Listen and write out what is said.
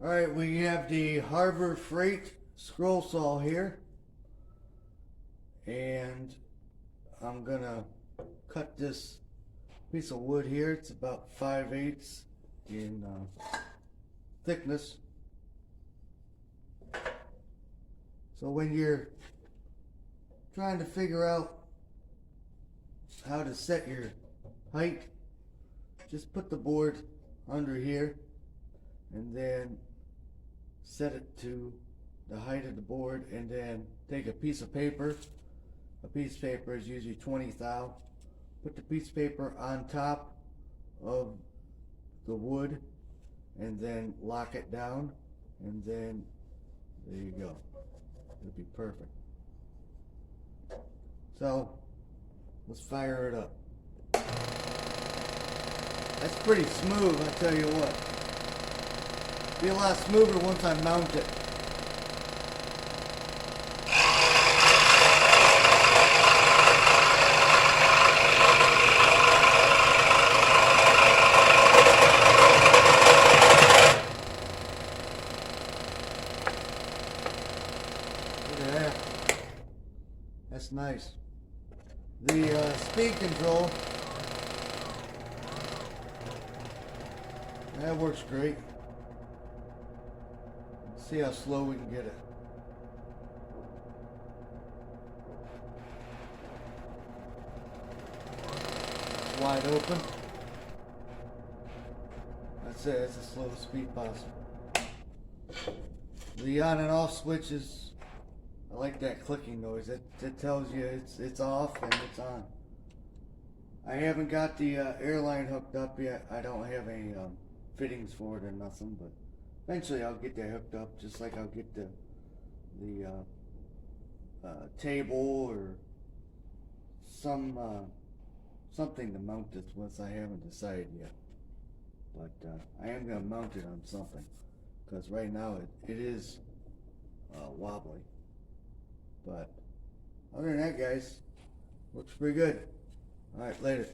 Alright, we have the Harbor Freight scroll saw here, and I'm gonna cut this piece of wood here. It's about 5/8 in thickness. So when you're trying to figure out how to set your height, just put the board under here and then set it to the height of the board, and then take a piece of paper. A piece of paper is usually 20 thou. Put the piece of paper on top of the wood and then lock it down, and then there you go. It'll be perfect. So let's fire it up. That's pretty smooth, I tell you what. Be a lot smoother once I mount it. Look at that. That's nice. The speed control, that works great. Let's see how slow we can get it. It's wide open. That's it. It's the slowest speed possible. The on and off switches, I like that clicking noise. It tells you it's off and it's on. I haven't got the airline hooked up yet. I don't have any fittings for it or nothing, but eventually I'll get that hooked up, just like I'll get the table or something to mount this once. I haven't decided yet, but I am going to mount it on something, because right now it is wobbly. But other than that, guys, looks pretty good. Alright, later.